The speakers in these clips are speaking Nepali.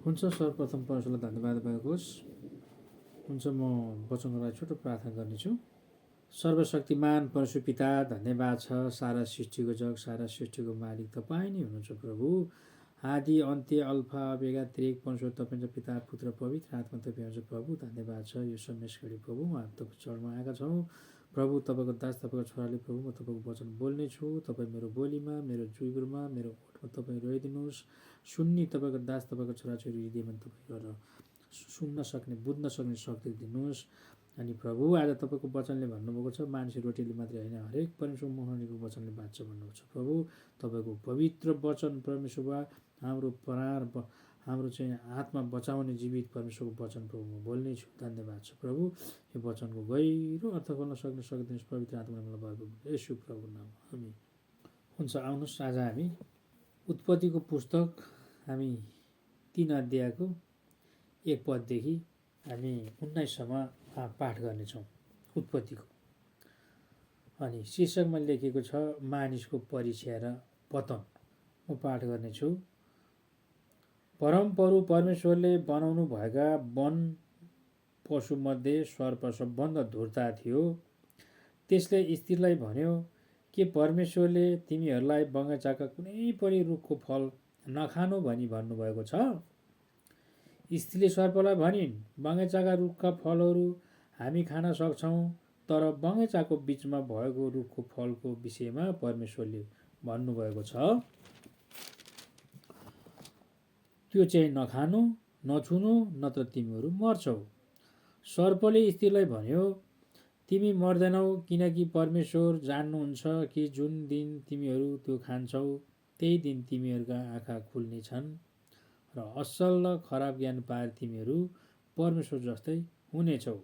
हुन्छ सर्वप्रथम परमेश्वरलाई धन्यवाद भएको होस्। हुन्छ म वचनको लागि छोटो प्रार्थना गर्नेछु। सर्वशक्तिमान परमेश्वर पिता धन्यवाद छ। सारा सृष्टिको जग, सारा सृष्टिको मालिक तपाईँ नै हुनुहुन्छ प्रभु। आदि अन्त्य अल्फा ओमेगा त्रिएक परमेश्वर तपाईँ पिता पुत्र पवित्र आत्मा तपाईँ हुनुहुन्छ प्रभु। धन्यवाद छ यो समय घडी प्रभु म तपाईँको चरणमा आएका छौँ प्रभु। तपाईँको दास तपाईँको छोराले प्रभु म तपाईँको वचन बोल्नेछु। तपाईँ मेरो बोलीमा, मेरो जुइगुरमा, मेरो ओठमा तपाईँ रहिदिनुहोस्। सुन्ने तपाईँको दास तपाईँको छोराछोरी हृदयमा तपाईँ गरेर सुन्न सक्ने, बुझ्न सक्ने शक्ति दिनुहोस्। अनि प्रभु आज तपाईँको वचनले भन्नुभएको छ मानिस रोटीले मात्रै होइन हरेक परमेश्वर मुखनिको वचनले बाँच्छ भन्नुभएको छ प्रभु। तपाईँको पवित्र वचन परमेश्वर बा हाम्रो प्राण, हाम्रो चाहिँ आत्मा बचाउने जीवित परमेश्वरको वचन प्रभु म बोल्नेछु। धन्यवाद छ प्रभु। यो वचनको गहिरो अर्थ खोल्न सक्ने सक्दिनुहोस् पवित्र आत्माले मलाई भएको यसु प्रभु नाम हामी। हुन्छ आउनुहोस् आज हामी उत्पत्तिको पुस्तक हामी 3 अध्यायको 1 पददेखि हामी 19 सम्म पाठ गर्नेछौँ उत्पत्तिको। अनि शीर्षकमा लेखेको छ मानिसको परीक्षा र पतन। म पाठ गर्नेछु। परमप्रभु परमेश्वरले बनाउनु भएका वन पशुमध्ये सर्प सबभन्दा धुर्ता थियो। त्यसले स्त्रीलाई भन्यो, के परमेश्वरले तिमीहरूलाई बगैँचाका कुनै पनि रुखको फल नखानु भनी भन्नुभएको छ? स्त्रीले सर्पलाई भनिन्, बगैँचाका रुखका फलहरू हामी खान सक्छौँ, तर बगैँचाको बीचमा भएको रुखको फलको विषयमा परमेश्वरले भन्नुभएको छ त्यो चाहिँ नखानु, नछुनु, नत्र तिमीहरू मर्छौ। सर्पले स्त्रीलाई भन्यो, तिमी मर्दैनौ, किनकि परमेश्वर जान्नुहुन्छ कि जुन दिन तिमीहरू त्यो खान्छौ त्यही दिन तिमीहरूका आँखा खुल्नेछन् र असल र खराब ज्ञान पाएर तिमीहरू परमेश्वर जस्तै हुनेछौ।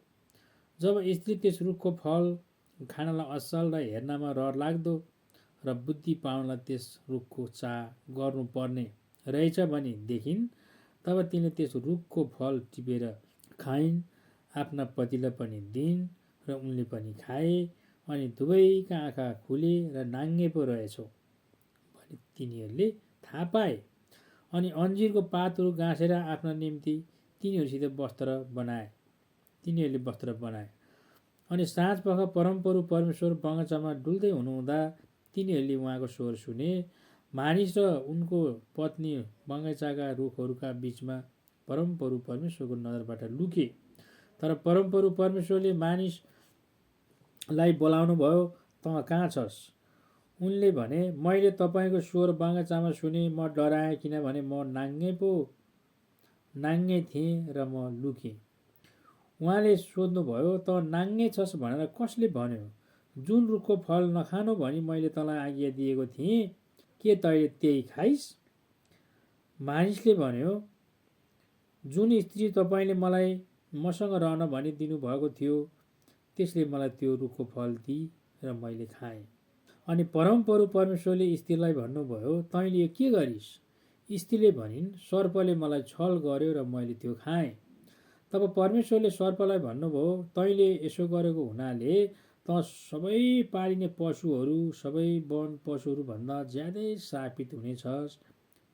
जब स्त्री त्यस रुखको फल खानलाई असल र हेर्नमा रहर लाग्दो र बुद्धि पाउनलाई त्यस रुखको चाह गर्नुपर्ने रहेछ भनी देखिन्, तब तिनले त्यस रुखको फल टिपेर खाइन्, आफ्ना पतिलाई पनि दिइन् र उनले पनि खाए। अनि दुवैका आँखा खुले र नाङ्गे पो रहेछौ भने तिनीहरूले थाहा पाए। अनि अन्जिरको पातहरू गाँसेर आफ्ना निम्ति तिनीहरूले वस्त्र बनाए। अनि साँझपख परमप्रभु परमेश्वर बगैँचामा डुल्दै हुनुहुँदा तिनीहरूले उहाँको स्वर सुने। मानिस र उनको पत्नी बगैँचाका रुखहरूका बीचमा परमप्रभु परमेश्वरको नजरबाट लुके। तर परमप्रभु परमेश्वरले मानिसलाई बोलाउनु भयो, तँ कहाँ छस्? उनले भने, मैले तपाईँको स्वर बगैँचामा सुने, म डराएँ, किनभने म नाङ्गे थिएँ र म लुकेँ। उहाँले सोध्नुभयो, त नाङ्गे छस् भनेर कसले भन्यो? जुन रुखको फल नखानु भनी मैले तँलाई आज्ञा दिएको थिएँ, के तैँले त्यही खाइस्? मानिसले भन्यो, जुन स्त्री तपाईँले मलाई मसँग रहन भनी दिनुभएको थियो त्यसले मलाई त्यो रुखको फल दिई र मैले खाएँ। अनि परमप्रभु परमेश्वरले स्त्रीलाई भन्नुभयो, तैँले यो के गरिस्? स्त्रीले भनिन्, सर्पले मलाई छल गर्यो र मैले त्यो खाएँ। तब परमेश्वरले सर्पलाई भन्नुभयो, तैँले यसो गरेको हुनाले त सबै पालिने पशुहरू, सबै वन पशुहरूभन्दा ज्यादै श्रापित हुनेछस्।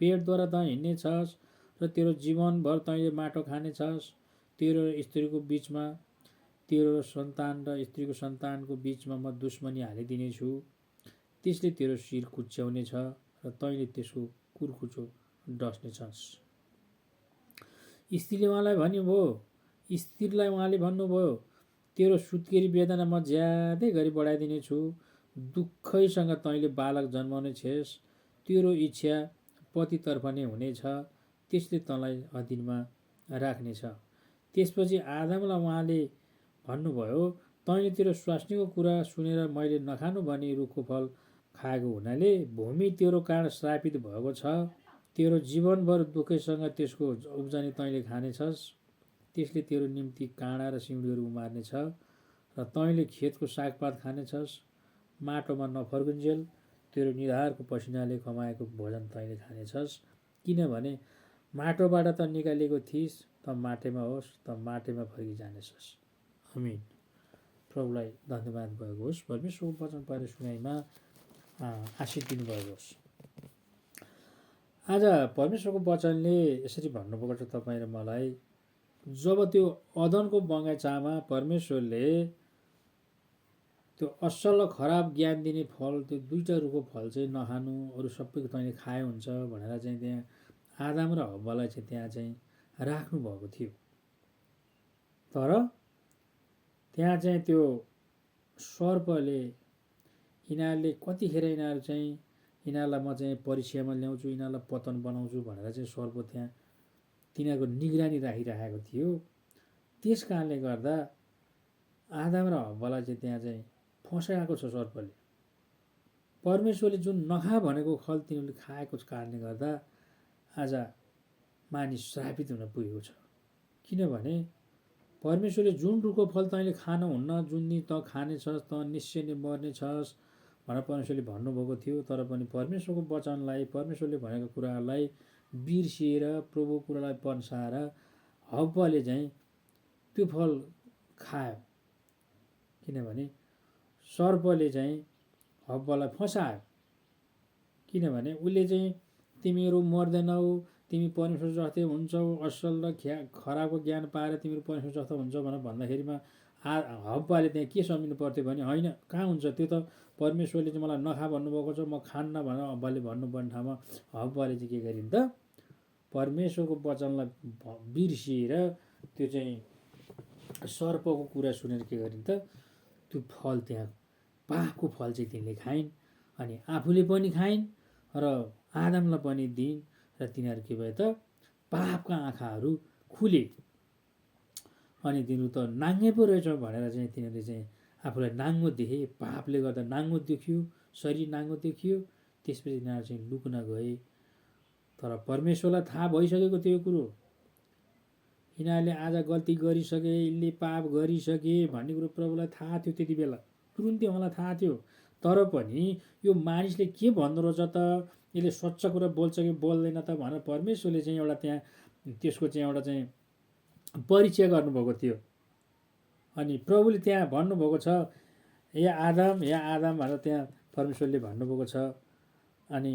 पेटद्वारा त हिँड्नेछस् र तेरो जीवनभर तैँले माटो खानेछस्। तेरो स्त्रीको बीचमा, तेरो सन्तान र स्त्रीको सन्तानको बीचमा म दुश्मनी हालिदिनेछु। त्यसले तेरो शिर कुच्याउनेछ र तैँले त्यसको कुर्कुचो डस्नेछस्। स्त्रीलाई उहाँले भन्नुभयो, तेरो सुत्केरी वेदना म ज्यादै गरी बढाइदिनेछु। दुःखैसँग तैँले बालक जन्माउने छेस। तेरो इच्छा पतितर्फ नै हुनेछ, त्यसले तँलाई अधीनमा राख्नेछ। त्यसपछि आदमलाई उहाँले भन्नुभयो, तैँले तेरो स्वास्नीको कुरा सुनेर मैले नखानु भनी रुखको फल खाएको हुनाले भूमि तेरो कारण श्रापित भएको छ। तेरो जीवनभर दुःखैसँग त्यसको उब्जनी तैँले खानेछस्। त्यसले तेरो निम्ति काँडा र सिउँडीहरू उमार्नेछ र तैँले खेतको सागपात खानेछस्। माटोमा नफर्कुन्जेल तेरो निधारको पसिनाले कमाएको भोजन तैँले खानेछस्, किनभने माटोबाट त निकालिएको थिइस्, त माटैमा होस्, त माटैमा फर्किजानेछस्। आमीन। प्रभुलाई धन्यवाद भएको होस्। परमेश्वरको वचन पढेर सुनाइमा आशिष दिनुभएको होस्। आज परमेश्वरको वचनले यसरी भन्नुभएको छ तपाईँ र मलाई, जब त्यो अदनको बगैँचामा परमेश्वरले त्यो असल र खराब ज्ञान दिने फल, त्यो दुईवटा रुखको फल चाहिँ नखानु, अरू सबैको तैँले खाए हुन्छ भनेर चाहिँ त्यहाँ आदम र हव्वालाई चाहिँ त्यहाँ चाहिँ राख्नुभएको थियो। तर त्यहाँ चाहिँ त्यो सर्पले यिनीहरूले कतिखेर यिनीहरूलाई म चाहिँ परीक्षामा ल्याउँछु, यिनीहरूलाई पतन बनाउँछु भनेर चाहिँ सर्प त्यहाँ तिनीहरूको निगरानी राखिराखेको थियो। त्यस कारणले गर्दा आदम र हव्वालाई चाहिँ त्यहाँ चाहिँ फसाएको छ सर्पले। परमेश्वरले जुन नखा भनेको फल तिनीहरूले खाएको कारणले गर्दा आज मानिस श्रापित हुन पुगेको छ। किनभने परमेश्वरले जुन रुखको फल तैँले खानुहुन्न, जुन दिन तँ खानेछस् तँ निश्चय नै मर्नेछस् भनेर परमेश्वरले भन्नुभएको थियो। तर पनि परमेश्वरको वचनलाई, परमेश्वरले भनेको कुराहरूलाई बिर्सिएर, प्रभु कुरालाई पन्साएर हव्वाले चाहिँ त्यो फल खायो। किनभने सर्पले चाहिँ हव्वालाई फसायो। किनभने उसले चाहिँ तिमीहरू मर्दैनौ, तिमी परमेश्वर जस्तै हुन्छौ, असल र खराबको ज्ञान पाएर तिमीहरू परमेश्वर जस्तो हुन्छ भनेर भन्दाखेरिमा हव्वाले त्यहाँ के सम्झिनु पर्थ्यो भने होइन, कहाँ हुन्छ त्यो त परमेश्वरले चाहिँ मलाई नखा भन्नुभएको छ, म खान्न भनेर हव्वाले भन्नुपर्ने ठाउँमा हव्वाले चाहिँ के गरिन् त परमेश्वरको वचनलाई बिर्सिएर त्यो चाहिँ सर्पको कुरा सुनेर के गरिन् त त्यो फल, त्यहाँ पापको फल चाहिँ तिनले खाइन्। अनि आफूले पनि खाइन् र आदमलाई पनि दिइन्। र तिनीहरू के भयो त पापका आँखाहरू खुले। अनि तिनीहरू त नाङ्गे पो रहेछ भनेर चाहिँ तिनीहरूले चाहिँ आफूलाई नाङ्गो देखे। पापले गर्दा नाङ्गो देखियो, शरीर नाङ्गो देखियो। त्यसपछि तिनीहरू चाहिँ लुक्न गए। तर परमेश्वरलाई थाहा भइसकेको त्यो कुरो, यिनीहरूले आज गल्ती गरिसके, यिनले पाप गरिसके भन्ने कुरो प्रभुलाई थाहा थियो। त्यति बेला तुरुन्तै उहाँलाई थाहा थियो। तर पनि यो मानिसले के भन्दो रहेछ त, यसले सच्चा कुरा बोल्छ कि बोल्दैन त भनेर परमेश्वरले चाहिँ एउटा त्यहाँ त्यसको चाहिँ एउटा चाहिँ परीक्षा गर्नुभएको थियो। अनि प्रभुले त्यहाँ भन्नुभएको छ, हे आदम भनेर त्यहाँ परमेश्वरले भन्नुभएको छ। अनि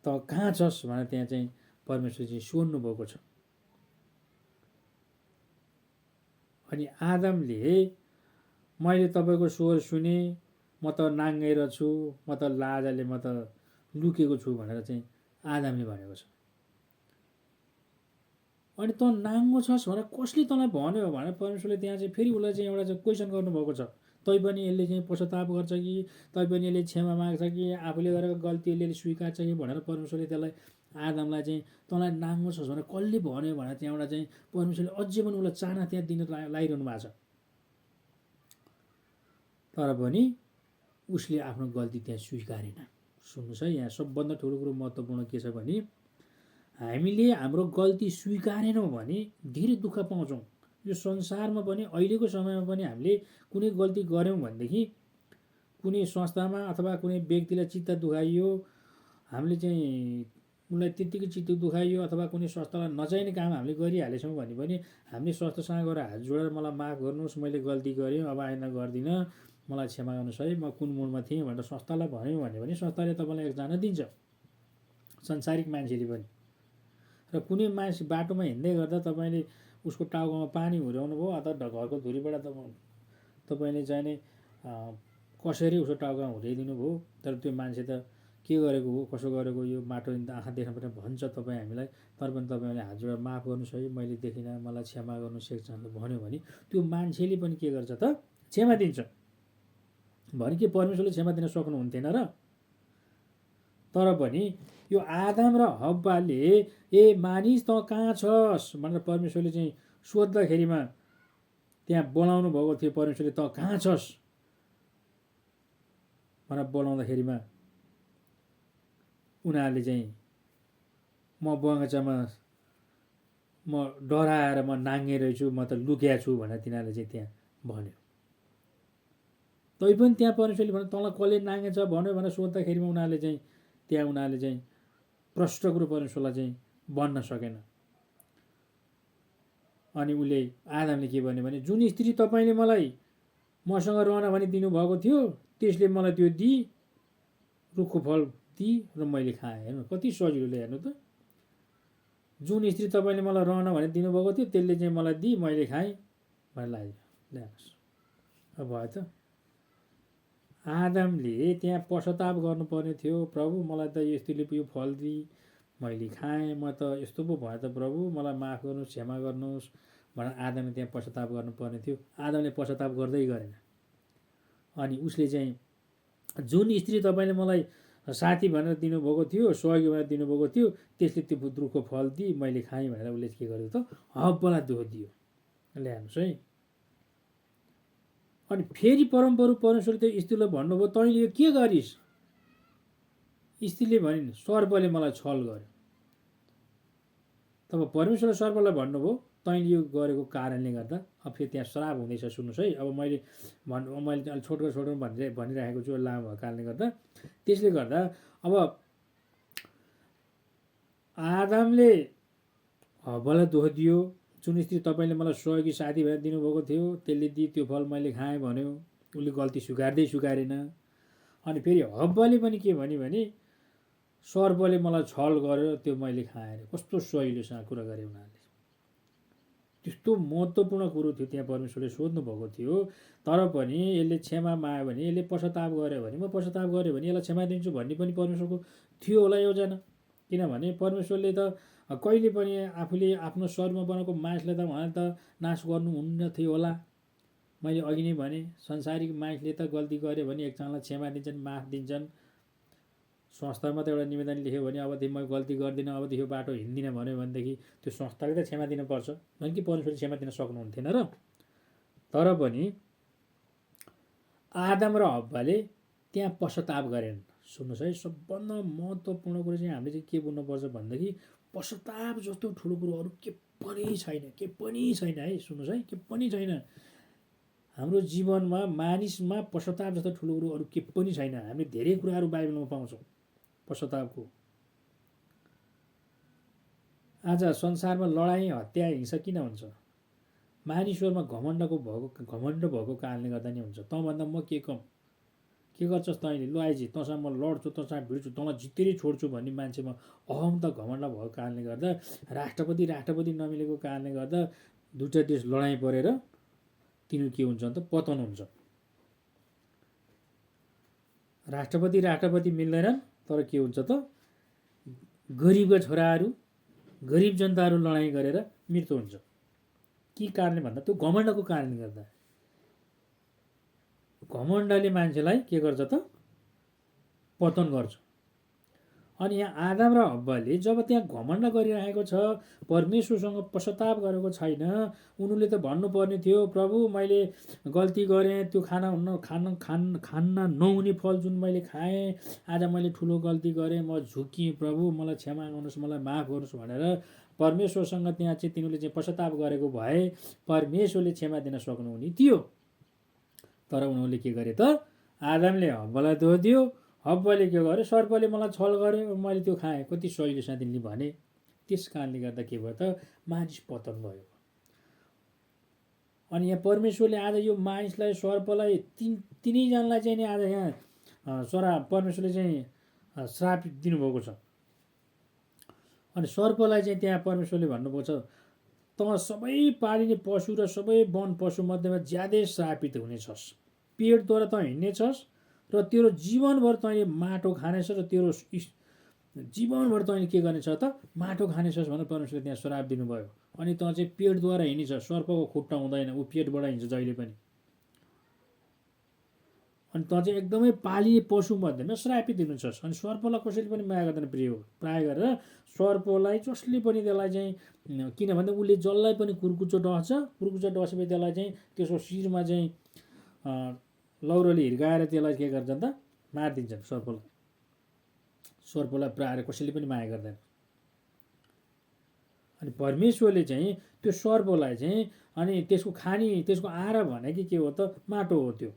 त कहाँ छस् भनेर त्यहाँ चाहिँ परमेश्वरले चाहिँ सोध्नुभएको छ। अनि आदमले मैले तपाईँको स्वर सुने, म त नाङ्गै छु, म त लाजले म त लुकेको छु भनेर चाहिँ आदमले भनेको छ। अनि तँ नाङ्गो छस् भनेर कसले तँलाई भन्यो भनेर परमेश्वरले त्यहाँ चाहिँ फेरि उसलाई चाहिँ एउटा चाहिँ क्वेसन गर्नुभएको छ। तैपनि यसले चाहिँ पश्चाताप गर्छ कि, तैपनि यसले क्षमा माग्छ कि, आफूले गरेको गल्ती यसले स्वीकार्छ कि भनेर परमेश्वरले त्यसलाई आदमलाई चाहिँ तँलाई नाङ्गो छस् भनेर कसले भन्यो भनेर त्यहाँ एउटा चाहिँ परमेश्वरले अझै पनि उसलाई चाना त्यहाँ दिन लागिरहनु भएको छ। तर पनि उसले आफ्नो गल्ती त्यहाँ स्वीकारेन। सुन्नुहोस् है, यहाँ सबभन्दा ठुलो कुरो महत्त्वपूर्ण के छ भने हामीले हाम्रो गल्ती स्वीकारेनौँ भने धेरै दुःख पाउँछौँ। यो संसारमा पनि अहिलेको समयमा पनि हामीले कुनै गल्ती गऱ्यौँ भनेदेखि, कुनै संस्थामा अथवा कुनै व्यक्तिलाई चित्त दुखाइयो, हामीले चाहिँ उसलाई त्यत्तिकै चित्त दुखाइयो, अथवा कुनै संस्थालाई नचाहिने काम हामीले गरिहालेछौँ भने पनि हामीले संस्थासँग गएर हात जोडेर मलाई माफ गर्नुहोस्, मैले गल्ती गरेँ, अब आइन्दा गर्दिनँ, मलाई क्षमा गर्नुहोस् है, म कुन मुडमा थिएँ भनेर संस्थालाई भन्यो भने पनि संस्थाले तपाईँलाई एकजना दिन्छ, संसारिक मान्छेले पनि। र कुनै मान्छे बाटोमा हिँड्दै गर्दा तपाईँले उसको टाउकोमा पानी हुर्याउनु भयो अथवा घरको धुरीबाट तपाईँले चाहिने कसरी उसको टाउकोमा हुर्याइदिनु भयो, तर त्यो मान्छे त के गरेको हो, कसो गरेको, यो माटो आँखा देख्न पनि भन्छ तपाईँ हामीलाई, तर पनि तपाईँले हात जोडेर माफ गर्नुहोस् है, मैले देखिनँ, मलाई क्षमा गर्नुहोस् एकजनाले भन्यो भने त्यो मान्छेले पनि के गर्छ त क्षमा दिन्छ। भने के परमेश्वरले क्षमा दिन सक्नुहुन्थेन र? तर पनि यो आदम र हव्वाले ए मानिस त कहाँ छस् भनेर परमेश्वरले चाहिँ सोद्धाखेरिमा त्यहाँ बोलाउनु भएको थियो। परमेश्वरले त कहाँ छस् भनेर बोलाउँदाखेरिमा उनीहरूले चाहिँ म बगैँचामा म डराएर म नाङ्गे रहेछु, म त लुक्या छु भनेर तिनीहरूले चाहिँ त्यहाँ भन्यो। तैपनि त्यहाँ परमेश्वरले भन्यो तँलाई कसले नाङ्गे छ भन्यो भनेर सोद्धाखेरिमा उनीहरूले चाहिँ प्रष्ट कुरो परमेश्वरलाई चाहिँ भन्न सकेन। अनि उसले आदमले के भन्यो भने जुन स्त्री तपाईँले मलाई मसँग रहन भनी दिनुभएको थियो त्यसले मलाई त्यो रुखको फल दिई र मैले खाएँ। हेर्नु कति सजिलोले, हेर्नु त जुन स्त्री तपाईँले मलाई रहन भने दिनुभएको थियो त्यसले चाहिँ मलाई दिई मैले खाएँ भनेर लाग्यो। ल्याउनुहोस्, अब भयो त। आदमले त्यहाँ पश्चाताप गर्नुपर्ने थियो, प्रभु मलाई त यो स्त्रीले यो फल दिई मैले खाएँ, म त यस्तो पो भयो त प्रभु, मलाई माफ गर्नुहोस्, क्षमा गर्नुहोस् भनेर आदमले त्यहाँ पश्चाताप गर्नुपर्ने थियो। आदमले पश्चाताप गर्दै गरेन। अनि उसले चाहिँ जुन स्त्री तपाईँले मलाई साथी भनेर दिनुभएको थियो, सहयोगी भनेर दिनुभएको थियो, त्यसले त्यो रुखको फल दिई मैले खाएँ भनेर उसले के गर्यो त, हब्बालाई दोष दियो। ल्याउनुहोस् है। अनि फेरि परमप्रभु परमेश्वरले त्यो स्त्रीलाई भन्नुभयो, तैँले यो के गरिस्? स्त्रीले भनिन्, सर्पले मलाई छल गर्यो। तब परमेश्वरले सर्पलाई भन्नुभयो, तैँले यो गरेको कारणले गर्दा अब फेरि त्यहाँ श्राप हुँदैछ। सुन्नुहोस् है, अब मैले अलिक छोटो भनिराखेको छु लामो भएको कारणले गर्दा। त्यसले गर्दा अब आदमले हब्बालाई दोष दियो, जुन स्त्री तपाईँले मलाई सहयोगी साथी भनेर दिनुभएको थियो त्यसले दिई त्यो फल मैले खाएँ भन्यो। उसले गल्ती स्वीकारेन। अनि फेरि हब्बाले पनि के भन्यो भने सर्पले मलाई छल गर्यो, त्यो मैले खाएँ। कस्तो सहिलोसँग कुरा गरे उनीहरूले। त्यस्तो महत्त्वपूर्ण कुरो थियो त्यहाँ परमेश्वरले सोध्नु भएको थियो। तर पनि यसले क्षमा माग्यो भने, यसले पश्चाताप गर्यो भने, म पश्चाताप गऱ्यो भने यसलाई क्षमा दिन्छु भन्ने पनि परमेश्वरको थियो होला योजना। किनभने परमेश्वरले त कहिले पनि आफूले आफ्नो स्वरमा बनाएको मानिसलाई त उहाँले त नाश गर्नुहुन्न थियो होला। मैले अघि नै भने संसारिक मानिसले त गल्ती गर्यो भने एकजनालाई क्षमा दिन्छन्, माफ दिन्छन्। संस्थामा त एउटा निवेदन लेख्यो भने अबदेखि म गल्ती गर्दिनँ, अबदेखि यो बाटो हिँड्दिनँ भन्यो भनेदेखि त्यो संस्थाले त क्षमा दिनुपर्छ, भने कि परमेश्वरले क्षमा दिन सक्नुहुन्थेन र। तर पनि आदम र हब्बाले त्यहाँ पश्चाताप गरेन। सुन्नुहोस् है, सबभन्दा महत्त्वपूर्ण कुरो चाहिँ हामीले चाहिँ के बुझ्नुपर्छ भनेदेखि पश्चाताप जस्तो ठुलो कुरो अरू के पनि छैन, के पनि छैन है। सुन्नुहोस् है, के पनि छैन हाम्रो जीवनमा, मानिसमा पश्चाताप जस्तो ठुलो कुरो अरू के पनि छैन। हामीले धेरै कुराहरू बाइबलमा पाउँछौँ पश्चातापको। आज संसारमा लडाइँ, हत्या, हिंसा किन हुन्छ? मानिसहरूमा घमण्ड भएको कारणले गर्दा नै हुन्छ। तँभन्दा म के कम, के गर्छस् तैँले, ल आइज तँसँग म लड्छु, तँसँग भिड्छु, तँलाई जितेरै छोड्छु भन्ने मान्छेमा अहम त घमण्ड भएको कारणले गर्दा, राष्ट्रपति नमिलेको कारणले गर्दा दुईटा देश लडाइँ परेर तिनीहरू के हुन्छ त पतन हुन्छ। राष्ट्रपति मिल्दैनन्, तर के हुन्छ त गरिबका छोराहरू, गरिब जनताहरू लडाइँ गरेर मृत्यु हुन्छ। के कारणले भन्दा त्यो घमण्डको कारणले गर्दा। घमण्डले मान्छेलाई के गर्छ त पतन गर्छ। अनि यहाँ आदम र हब्बाले जब त्यहाँ घमण्ड गरिरहेको छ, परमेश्वरसँग पश्चाताप गरेको छैन, उनीहरूले त भन्नुपर्ने थियो, प्रभु मैले गल्ती गरेँ, त्यो खान्न नहुने फल जुन मैले खाएँ, आज मैले ठुलो गल्ती गरेँ, म झुकिएँ, प्रभु मलाई क्षमा गर्नुहोस्, मलाई माफ गर्नुहोस् भनेर परमेश्वरसँग त्यहाँ चाहिँ तिनीहरूले चाहिँ पश्चाताप गरेको भए परमेश्वरले क्षमा दिन सक्नुहुने थियो। तर उनीहरूले के गरे त, आदमले हब्बालाई दोष दियो, हब्बाले के गर्यो, सर्पले मलाई छल गर्यो, मैले त्यो खाएँ। कति सहिलोसँग तिनले भने। त्यस कारणले गर्दा के भयो त, मानिस पतन भयो। अनि यहाँ परमेश्वरले आज यो मानिसलाई, सर्पलाई, तिनैजनालाई चाहिँ नि आज यहाँ परमेश्वरले चाहिँ श्राप दिनुभएको छ। अनि सर्पलाई चाहिँ त्यहाँ परमेश्वरले भन्नुभएको छ, तँ सबै पालिने पशु र सबै वन पशु मध्येमा ज्यादै श्रापित हुनेछस्। पेटद्वारा तँ हिँड्नेछस् र तेरो जीवनभर तैँले माटो खानेछस् र तेरो जीवनभर तैँले के गर्नेछ त माटो खानेछस् भनेर परमेश्वरले त्यहाँ श्राप दिनुभयो। अनि तँ चाहिँ पेटद्वारा हिँड्नेछस्, सर्पको खुट्टा हुँदैन, ऊ पेटबाट हिँड्छ जहिले पनि। अनि तँ चाहिँ एकदमै पालिने पशु मध्येमा श्रापित हुनेछस्। अनि सर्पलाई कसैले पनि माया गर्दैन प्रिय हो। प्राय गरेर सर्पलाई जसले पनि त्यसलाई चाहिँ, किनभने उसले जसलाई पनि कुर्कुच्चो डस्छ, कुर्कुच्चो डसेपछि त्यसलाई चाहिँ त्यसको शिरमा चाहिँ लौरोले हिर्काएर त्यसलाई के गर्छन् त मारिदिन्छन् सर्पलाई। सर्पलाई प्राय कसैले पनि माया गर्दैन। अनि परमेश्वरले चाहिँ त्यो सर्पलाई चाहिँ अनि त्यसको आहारा भनेको के हो त माटो हो, त्यो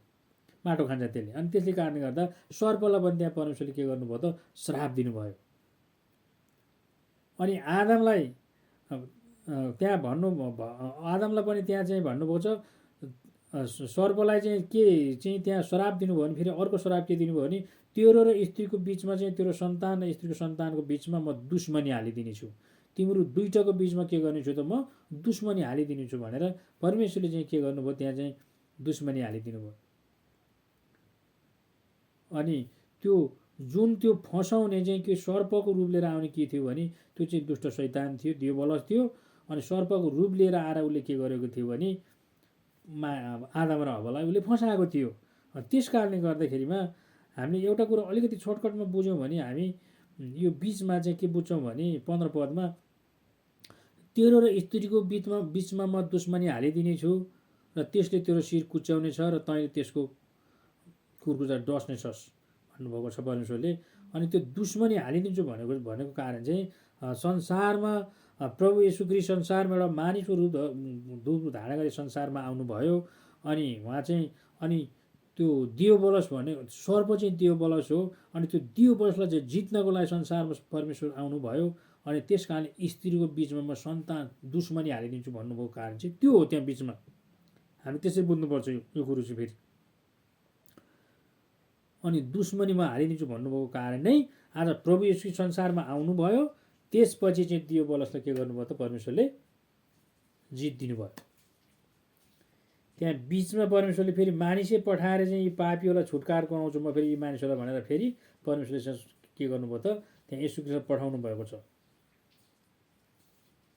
माटो खान्छ त्यसले। अनि त्यसले कारणले गर्दा सर्पलाई पनि त्यहाँ परमेश्वरले के गर्नुभयो त श्राप दिनुभयो। अनि आदमलाई त्यहाँ आदमलाई पनि त्यहाँ चाहिँ भन्नुभएको छ, सर्पलाई चाहिँ के चाहिँ त्यहाँ श्राप दिनुभयो भने फेरि अर्को श्राप के दिनुभयो भने, तेरो र स्त्रीको बिचमा चाहिँ तेरो सन्तान र स्त्रीको सन्तानको बिचमा म दुश्मनी हालिदिनेछु। तिम्रो दुईटाको बिचमा के गर्नेछु त म दुश्मनी हालिदिनेछु भनेर परमेश्वरले चाहिँ के गर्नुभयो, त्यहाँ चाहिँ दुश्मनी हालिदिनु भयो। अनि त्यो जुन त्यो फसाउने चाहिँ के सर्पको रूप लिएर आउने के थियो भने त्यो चाहिँ दुष्ट शैतान थियो, दियोबलस थियो। अनि सर्पको रूप लिएर आएर उसले के गरेको थियो भने आदम र हव्वालाई उसले फसाएको थियो। त्यस कारणले गर्दाखेरिमा हामीले एउटा कुरा अलिकति सर्टकटमा बुझ्यौँ भने हामी यो बिचमा चाहिँ के बुझ्छौँ भने 15 पदमा तेरो र स्त्रीको बिचमा म दुश्मनी हालिदिने छु र त्यसले तेरो शिर कुच्याउनेछ र तैँले त्यसको कुर्कुचा डस्नेछस् भन्नुभएको छ परमेश्वरले। अनि त्यो दुश्मनी हालिदिन्छु भनेको कारण चाहिँ संसारमा प्रभु येशू ख्रीष्ट संसारमा एउटा मानिसको रूप धारण गरी संसारमा आउनुभयो। अनि उहाँ चाहिँ अनि त्यो दियोबलस भने सर्प चाहिँ दियोबलस हो। अनि त्यो दियोबलसलाई चाहिँ जित्नको लागि संसारमा परमेश्वर आउनुभयो। अनि त्यस कारणले स्त्रीको बिचमा म सन्तान दुश्मनी हालिदिन्छु भन्नुभएको कारण चाहिँ त्यो हो। त्यहाँ बिचमा हामी त्यसै बुझ्नुपर्छ यो कुरो चाहिँ फेरि। अनि दुश्मनीमा हालिदिन्छु भन्नुभएको कारण नै आज प्रभु येशू संसारमा आउनुभयो। त्यसपछि चाहिँ दियोबलसलाई के गर्नुभयो त परमेश्वरले जित्दिनु भयो। त्यहाँ बिचमा परमेश्वरले फेरि मानिसै पठाएर चाहिँ यी पापीहरूलाई छुटकारा गराउँछु म फेरि यी मानिसहरूलाई भनेर फेरि परमेश्वरले के गर्नुभयो त त्यहाँ येशू ख्रीष्ट पठाउनु भएको छ।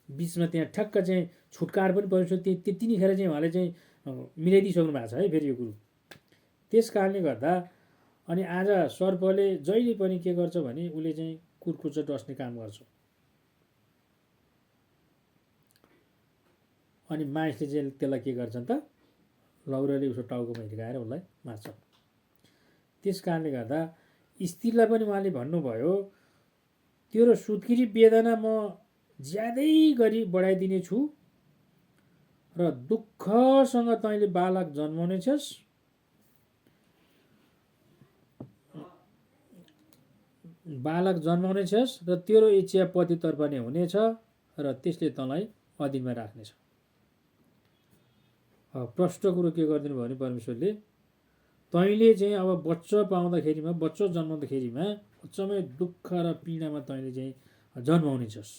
बिचमा त्यहाँ ठ्याक्क चाहिँ छुटकारा पनि परमेश्वर त्यतिखेर चाहिँ उहाँले चाहिँ मिलाइदिइसक्नु भएको छ है फेरि यो कुरो। त्यस कारणले गर्दा अनि आज सर्पले जहिले पनि के गर्छ भने उसले चाहिँ कुर्कुच्चा डस्ने काम गर्छ। अनि मानिसले चाहिँ त्यसलाई के गर्छन् त लौरोले उसको टाउकोमा हिर्काएर उसलाई मार्छ। त्यस कारणले गर्दा स्त्रीलाई पनि उहाँले भन्नुभयो तेरो सुत्केरी वेदना म ज्यादै गरी बढाइदिनेछु र दुःखसँग तैँले बालक जन्माउनेछस्। र तेरो इच्छा पतितर्फ नै हुनेछ र त्यसले तँलाई अधीनमा राख्नेछ। प्रष्ट कुरो के गरिदिनु भयो भने परमेश्वरले तैँले चाहिँ अब बच्चा पाउँदाखेरिमा बच्चा जन्माउँदाखेरिमा अचम्मै दुःख र पीडामा तैँले चाहिँ जन्माउनेछस्।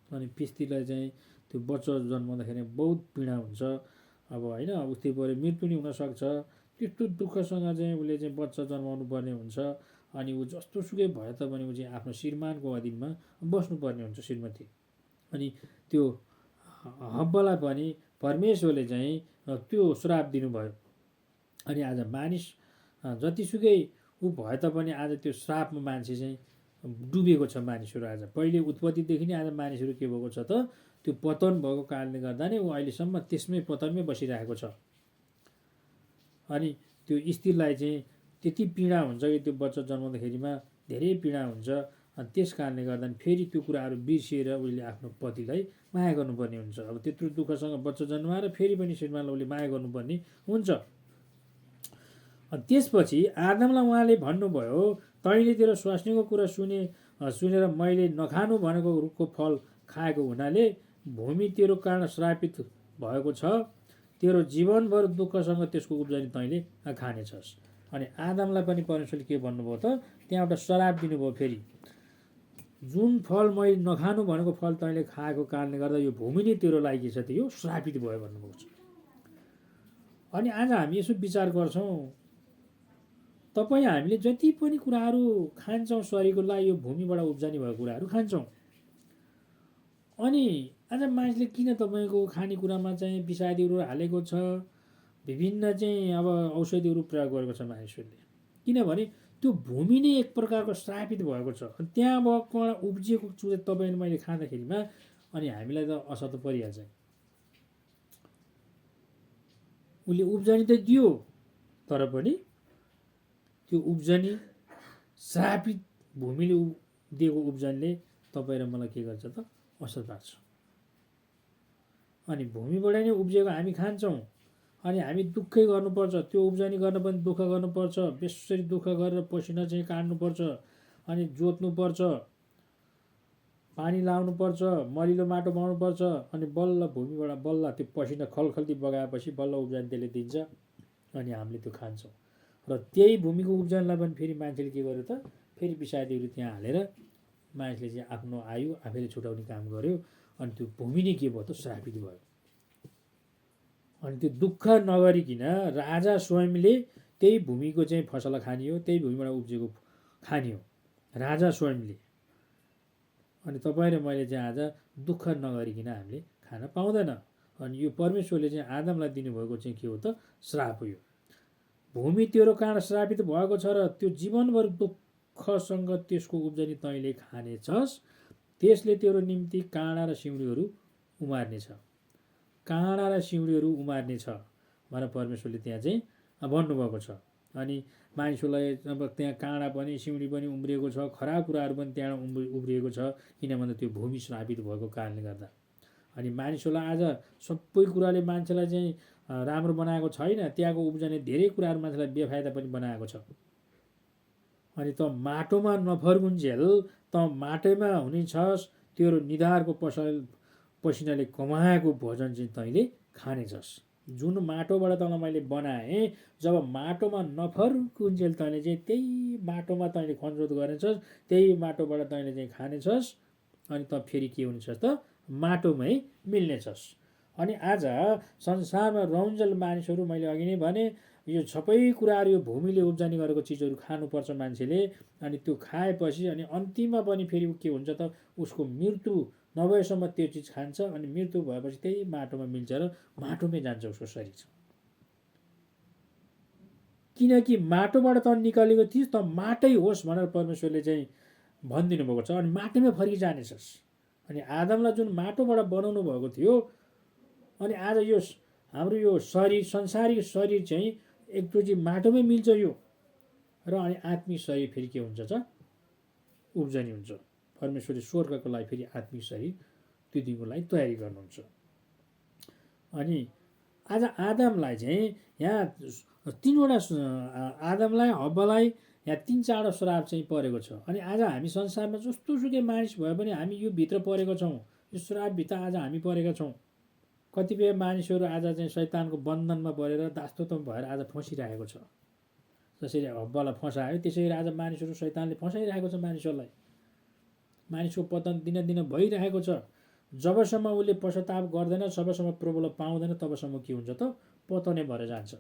अनि स्त्रीलाई चाहिँ त्यो बच्चा जन्माउँदाखेरि बहुत पीडा हुन्छ। अब होइन उस्तै पऱ्यो मृत्यु पनि हुनसक्छ। त्यस्तो दुःखसँग चाहिँ उसले चाहिँ बच्चा जन्माउनु पर्ने हुन्छ। अनि ऊ जस्तो सुकै भए तापनि ऊ चाहिँ आफ्नो श्रीमानको अधीनमा बस्नुपर्ने हुन्छ श्रीमती। अनि त्यो हव्वालाई पनि परमेश्वरले चाहिँ त्यो श्राप दिनुभयो। अनि आज मानिस जतिसुकै ऊ भए तापनि आज त्यो श्रापमा मान्छे चाहिँ डुबेको छ। मानिसहरू आज पहिले उत्पत्तिदेखि नै आज मानिसहरू के भएको छ त त्यो पतन भएको कारणले गर्दा नै ऊ अहिलेसम्म त्यसमै पतनमै बसिरहेको छ। अनि त्यो स्त्रीलाई चाहिँ त्यति पीडा हुन्छ कि त्यो बच्चा जन्माउँदाखेरिमा धेरै पीडा हुन्छ। अनि त्यस कारणले गर्दा फेरि त्यो कुराहरू बिर्सिएर उसले आफ्नो पतिलाई माया गर्नुपर्ने हुन्छ। अब त्यत्रो दुःखसँग बच्चा जन्माएर फेरि पनि श्रीमानलाई उसले माया गर्नुपर्ने हुन्छ। त्यसपछि आदमलाई उहाँले भन्नुभयो तैँले तेरो स्वास्नीको कुरा सुनेर मैले नखानु भनेको रुखको फल खाएको हुनाले भूमि तेरो कारण श्रापित भएको छ। तेरो जीवनभर दुःखसँग त्यसको उब्जनी तैँले खानेछस्। अनि आदमलाई पनि परमेश्वरले के भन्नुभयो त त्यहाँ एउटा श्राप दिनुभयो फेरि। जुन फल मैले नखानु भनेको फल तैँले खाएको कारणले गर्दा यो भूमि नै तेरो लागि छ, त्यो श्रापित भयो भन्नुभएको छ। अनि आज हामी यसो विचार गर्छौँ तपाईँ हामीले जति पनि कुराहरू खान्छौँ शरीरको लागि यो भूमिबाट उब्जनी भएको कुराहरू खान्छौँ। अनि आज मानिसले किन तपाईँको खानेकुरामा चाहिँ विषादीहरू हालेको छ, विभिन्न चाहिँ अब औषधिहरू प्रयोग गरेको छ मानिसहरूले। किनभने त्यो भूमि नै एक प्रकारको श्रापित भएको छ। त्यहाँ भएको उब्जिएको चिज तपाईँले मैले खाँदाखेरिमा अनि हामीलाई त असर त परिहाल्छ। उसले उब्जनी त दियो तर पनि त्यो उब्जनी श्रापित भूमिले दिएको उब्जनीले तपाईँ र मलाई के गर्छ त असर पार्छ। अनि भूमिबाट नै उब्जिएको हामी खान्छौँ। अनि हामी दुःखै गर्नुपर्छ, त्यो उब्जनी गर्न पनि दुःख गर्नुपर्छ, बेसरी दुःख गरेर पसिना चाहिँ काट्नुपर्छ, अनि जोत्नुपर्छ, पानी लाउनुपर्छ, मलिलो माटो बनाउनुपर्छ। अनि बल्ल भूमिबाट बल्ल त्यो पसिना खलखल्ती बगाएपछि बल्ल उब्जनी त्यसले दिन्छ। अनि हामीले त्यो खान्छौँ। र त्यही भूमिको उब्जनीलाई पनि फेरि मान्छेले के गर्यो त फेरि विषादीहरू त्यहाँ हालेर मानिसले चाहिँ आफ्नो आयु आफैले छुटाउने काम गर्यो अनि त्यो भूमि नै के भयो त श्रापित भयो। अनि त्यो दुःख नगरिकन राजा स्वयंले त्यही भूमिको चाहिँ फसल खाने हो, त्यही भूमिबाट उब्जेको खाने हो राजा स्वयंले। अनि तपाईँ र मैले चाहिँ आज दुःख नगरिकन हामीले खान पाउँदैन। अनि यो परमेश्वरले चाहिँ आदमलाई दिनुभएको चाहिँ के हो त श्राप हो। यो भूमि तेरो कारण श्रापित भएको छ र त्यो जीवनभर दुःखसँग त्यसको उब्जनी तैँले खानेछस्, त्यसले तेरो निम्ति काँडा र सिउँडीहरू उमार्नेछ, काँडा र सिउँडीहरू उमार्नेछ भनेर परमेश्वरले त्यहाँ चाहिँ भन्नुभएको छ। अनि मानिसहरूलाई अब त्यहाँ काँडा पनि सिउँडी पनि उम्रिएको छ, खराब कुराहरू पनि त्यहाँ उब्रिएको छ, किनभने त्यो भूमि श्रापित भएको कारणले गर्दा। अनि मानिसहरूलाई आज सबै कुराले मान्छेलाई चाहिँ राम्रो बनाएको छैन, त्यहाँको उब्जनी धेरै कुराहरू मान्छेलाई बेफाइदा पनि बनाएको छ। अनि त माटोमा नफर्कुन्जेल त माटैमा हुनेछस्, तेरो निधारको पसिनाले कमाएको भोजन चाहिँ तैँले खानेछस्। जुन माटोबाट तँलाई मैले बनाएँ, जब माटोमा नफर्कुन्जेल तैँले चाहिँ त्यही माटोमा तैँले खनजोत गर्नेछस्, त्यही माटोबाट तैँले चाहिँ खानेछस्। अनि त फेरि के हुनेछस् त माटोमै मिल्नेछस्। अनि आज संसारमा रहन्जेल मानिसहरू मैले अघि नै भने यो सबै कुराहरू यो भूमिले उब्जनी गरेको चिजहरू खानुपर्छ मान्छेले। अनि त्यो खाएपछि अनि अन्तिममा पनि फेरि के हुन्छ त उसको मृत्यु नभएसम्म त्यो चिज खान्छ अनि मृत्यु भएपछि त्यही माटोमा मिल्छ र माटोमै जान्छ उसको शरीर। किनकि माटोबाट त निकालेको थिइस् त माटै होस् भनेर परमेश्वरले चाहिँ भनिदिनु भएको छ। अनि माटोमै फर्किजानेछस्। अनि आदमलाई जुन माटोबाट बनाउनु भएको थियो, अनि आज यो हाम्रो यो शरीर संसारिक शरीर चाहिँ एकचोटि माटोमै मिल्छ यो, र अनि आत्मिक शरीर फेरि के हुन्छ त उब्जनी हुन्छ। परमेश्वरले स्वर्गको लागि फेरि आत्मिक शरीर त्यो दिनको लागि तयारी गर्नुहुन्छ। अनि आज आदमलाई चाहिँ यहाँ तीनवटा आदमलाई हब्बालाई यहाँ 3-4 श्राप चाहिँ परेको छ। अनि आज हामी संसारमा जस्तो सुकै मानिस भए पनि हामी यो भित्र परेको छौँ, यो श्रापभित्र आज हामी परेका छौँ। कतिपय मानिसहरू आज चाहिँ शैतानको बन्धनमा परेर दासत्वमा भएर आज फँसिरहेको छ। जसरी हब्बालाई फसायो त्यसरी आज मानिसहरू शैतानले फसाइरहेको छ मानिसहरूलाई। मानिसको पतन दिनदिन भइरहेको छ। जबसम्म उसले पश्चाताप गर्दैन, जबसम्म प्रभुलाई पाउँदैन, तबसम्म के हुन्छ त पतनै भएर जान्छ।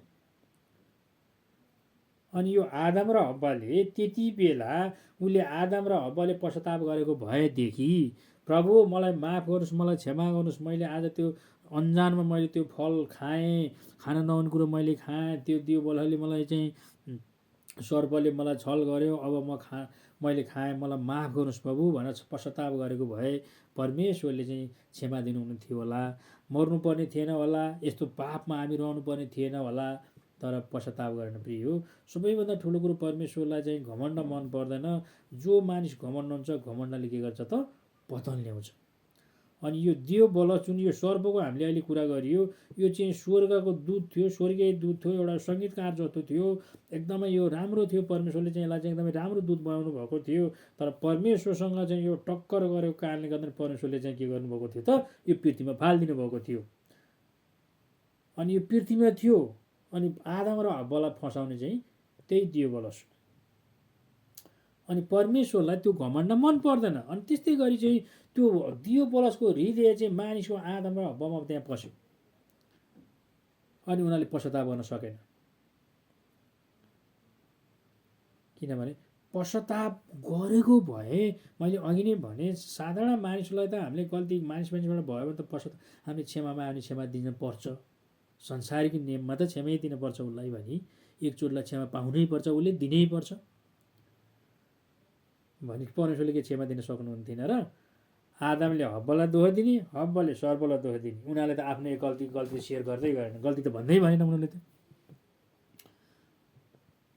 अनि यो आदम र हब्बाले त्यति बेला उसले आदम र हब्बाले पश्चाताप गरेको भएदेखि प्रभु मलाई माफ गर्नुहोस्, मलाई क्षमा गर्नुहोस्, मैले आज त्यो अन्जानमा मैले त्यो फल खाएँ, खान नहुने कुरो मैले खाएँ, त्यो दियो बलले मलाई चाहिँ सर्पले मलाई छल गर्यो, अब मैले खाएँ, मलाई माफ गर्नुहोस् प्रभु भनेर पश्चाताप गरेको भए परमेश्वरले चाहिँ क्षमा दिनुहुने थियो होला, मर्नुपर्ने थिएन होला, यस्तो पापमा हामी रहनुपर्ने थिएन होला। तर पश्चाताप गरेन। प्रिय हो, सबैभन्दा ठुलो कुरो परमेश्वरलाई चाहिँ घमण्ड मन पर्दैन। जो मानिस घमण्ड हुन्छ, घमण्डले के गर्छ त पतन ल्याउँछ। अनि यो दियो बल जुन यो सर्पको हामीले अहिले कुरा गरियो, यो चाहिँ स्वर्गको दूत थियो, स्वर्गीय दूत थियो, एउटा सङ्गीतकार जस्तो थियो, एकदमै यो राम्रो थियो। परमेश्वरले चाहिँ यसलाई चाहिँ एकदमै राम्रो दूत बनाउनु भएको थियो। तर परमेश्वरसँग चाहिँ यो टक्कर गरेको कारणले गर्दा परमेश्वरले चाहिँ के गर्नुभएको थियो त यो पृथ्वीमा फालिदिनु भएको थियो। अनि यो पृथ्वीमा थियो, अनि आदम र हब्बालाई फसाउने चाहिँ त्यही दियो बलस। अनि परमेश्वरलाई त्यो घमण्ड मन पर्दैन। अनि त्यस्तै गरी चाहिँ त्यो दियो बलसको हृदय चाहिँ मानिसको आदम र हब्बामा त्यहाँ पस्यो। अनि उनीहरूले पश्चाताप गर्न सकेन। किनभने पश्चाताप गरेको भए मैले अघि नै भने साधारण मानिसलाई त हामीले गल्ती मानिसबाट भयो भने त पश्चाताप हामीले क्षमामा हामीले क्षमा दिन पर्छ। संसारिक नियममा त क्षमै दिनुपर्छ उसलाई भने एकचोटिलाई क्षमा पाउनै पर्छ, उसले दिनै पर्छ भने परमेश्वरले के क्षमा दिन सक्नुहुन्थेन र? आदमले हब्बालाई दोष दिने, हब्बाले सर्पलाई दोष दिने। उनीहरूले त आफ्नो गल्ती सेयर गर्दै गरेन, गल्ती त भन्दै भनेन उनीहरूले त।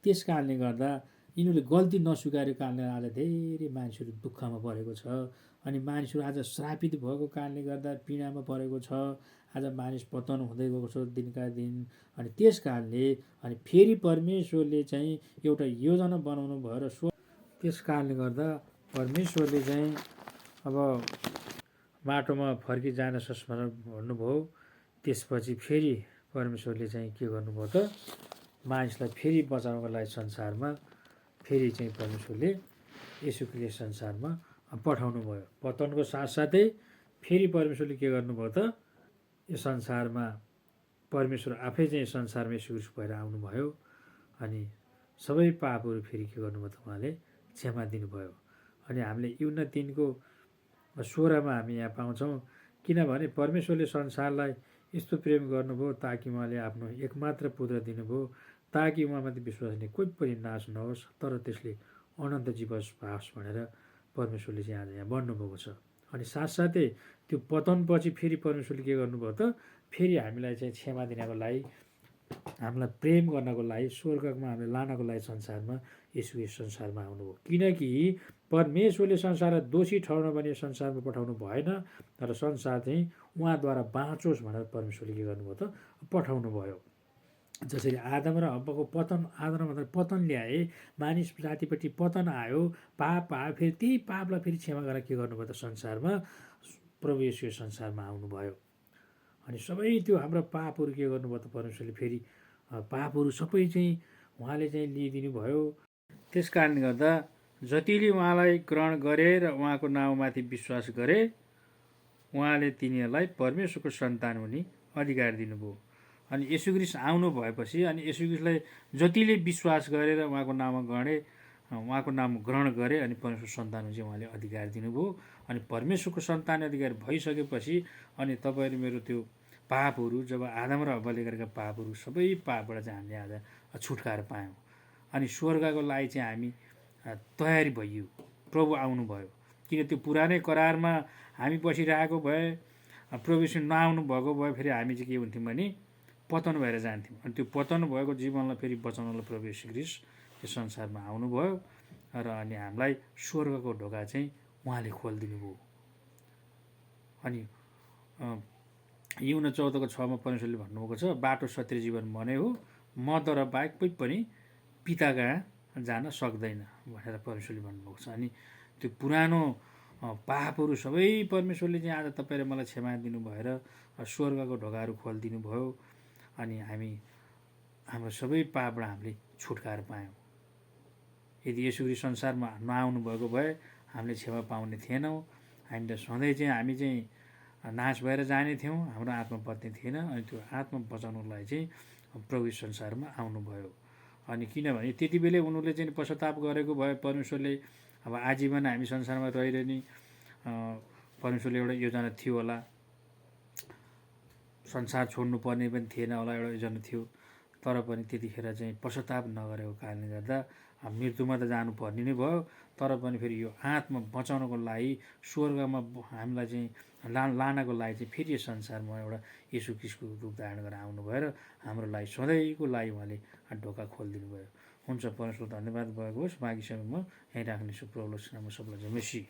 त्यस कारणले गर्दा यिनीहरूले गल्ती नस्वीकारेको कारणले आज धेरै मानिसहरू दुःखमा परेको छ। अनि मानिसहरू आज श्रापित भएको कारणले गर्दा पीडामा परेको छ। आज मानिस पतन हुँदै गएको छ दिनका दिन। अनि त्यस कारणले अनि फेरि परमेश्वरले चाहिँ एउटा योजना बनाउनु भयो र त्यस कारणले गर्दा परमेश्वरले चाहिँ अब माटोमा फर्किजानेछस् भनेर भन्नुभयो। त्यसपछि फेरि परमेश्वरले चाहिँ के गर्नुभयो त मानिसलाई फेरि बचाउनको लागि संसारमा फेरि चाहिँ परमेश्वरले येशू ख्रीष्ट संसारमा पठाउनु भयो। पतनको साथसाथै फेरि परमेश्वरले के गर्नुभयो त यो संसारमा परमेश्वर आफै चाहिँ संसारमा येशू ख्रीष्ट भएर आउनुभयो अनि सबै पापहरू फेरि के गर्नुभयो त उहाँले क्षमा दिनुभयो। अनि हामीले युहन्ना 3को 16मा हामी यहाँ पाउँछौँ, किनभने परमेश्वरले संसारलाई यस्तो प्रेम गर्नुभयो ताकि उहाँले आफ्नो एकमात्र पुत्र दिनुभयो ताकि उहाँमाथि विश्वास गर्ने कोही पनि नाश नहोस् तर त्यसले अनन्त जीवन पाओस् भनेर परमेश्वरले चाहिँ आज यहाँ भन्नुभएको छ। अनि साथसाथै त्यो पतनपछि फेरि परमेश्वरले के गर्नुभयो त फेरि हामीलाई चाहिँ क्षमा दिनको लागि हामीलाई प्रेम गर्नको लागि स्वर्गमा हामीलाई लानको लागि संसारमा येशू संसारमा आउनुभयो। किनकि परमेश्वरले संसारलाई दोषी ठहराउन भने संसारमा पठाउनु भएन, तर संसार चाहिँ उहाँद्वारा बाँचोस् भनेर परमेश्वरले के गर्नुभयो त पठाउनु भयो। जसरी आदम र हव्वाको पतन, आदम भन्दा पतन ल्याए, मानिस जातिपट्टि पतन आयो, पाप आयो, फेरि त्यही पापलाई फेरि क्षमा गरेर के गर्नुभयो त संसारमा प्रभु येशू संसारमा आउनुभयो। अनि सबै त्यो हाम्रो पापहरू के गर्नुभयो त परमेश्वरले फेरि पापहरू सबै चाहिँ उहाँले चाहिँ लिइदिनु भयो। त्यस कारणले गर्दा जतिले उहाँलाई ग्रहण गरे र उहाँको नाउँमाथि विश्वास गरे उहाँले तिनीहरूलाई परमेश्वरको सन्तान हुने अधिकार दिनुभयो। अनि येशू ख्रीष्ट आउनु भएपछि अनि येशू ख्रीष्टलाई जतिले विश्वास गरेर उहाँको नाममा गणे उहाँको नाम ग्रहण गरे अनि परमेश्वर सन्तान चाहिँ उहाँले अधिकार दिनुभयो। अनि परमेश्वरको सन्तान अधिकार भइसकेपछि अनि तपाईँहरू मेरो त्यो पापहरू जब आदम र हव्वाले गरेका पापहरू सबै पापबाट चाहिँ हामीले आज छुटकारा पायौँ। अनि स्वर्गको लागि चाहिँ हामी तयारी भइयो, प्रभु आउनुभयो। किन त्यो पुरानै करारमा हामी बसिरहेको भए प्रभु यीशु नआउनु भएको भए फेरि हामी चाहिँ के हुन्थ्यौँ भने पतन भएर जान्थ्यौँ। अनि त्यो पतन भएको जीवनलाई फेरि बचाउनलाई प्रभु येशू ख्रीष्ट यो संसारमा आउनुभयो र अनि हामीलाई स्वर्गको ढोका चाहिँ उहाँले खोलिदिनु भयो। अनि युहन्ना 14को 6मा परमेश्वरले भन्नुभएको छ, बाटो सत्य जीवन म नै हो, मद्वारा बाहेक कोही पनि पिता कहाँ जान सक्दैन भनेर परमेश्वरले भन्नुभएको छ। अनि त्यो पुरानो पापहरू सबै परमेश्वरले चाहिँ आज तपाईँ र मलाई क्षमा दिनु भएर स्वर्गको ढोकाहरू खोलिदिनु भयो। अनि हामी हाम्रो सबै पापबाट हामीले छुटकारा पायौँ। यदि येशू ख्रीष्ट संसारमा नआउनु भएको भए हामीले क्षमा पाउने थिएनौँ। हामीले सधैँ चाहिँ हामी चाहिँ नाश भएर जाने थियौँ, हाम्रो आत्मा बच्ने थिएन। अनि त्यो आत्मा बचाउनुलाई चाहिँ प्रभु संसारमा आउनुभयो। अनि किनभने त्यति बेलै उनीहरूले चाहिँ पश्चाताप गरेको भए परमेश्वरले अब आजीवन हामी संसारमा रहिरहने परमेश्वरले एउटा योजना थियो होला, संसार छोड्नु पर्ने पनि थिएन होला, एउटा योजना थियो। तर पनि त्यतिखेर चाहिँ पश्चाताप नगरेको कारणले गर्दा मृत्युमा त जानुपर्ने नै भयो। तर पनि फेरि यो आत्मा बचाउनको लागि स्वर्गमा हामीलाई चाहिँ लानको लागि चाहिँ फेरि यो संसारमा एउटा येशू ख्रीष्टको रूप धारण गरेर आउनुभयो र हाम्रो लागि सधैँको लागि उहाँले ढोका खोलिदिनु भयो। हुन्छ, परमेश्वर धन्यवाद भएको होस्। बाँकी समय म यहीँ राख्नेछु। प्रभुको नाममा सबैलाई जय मसीह।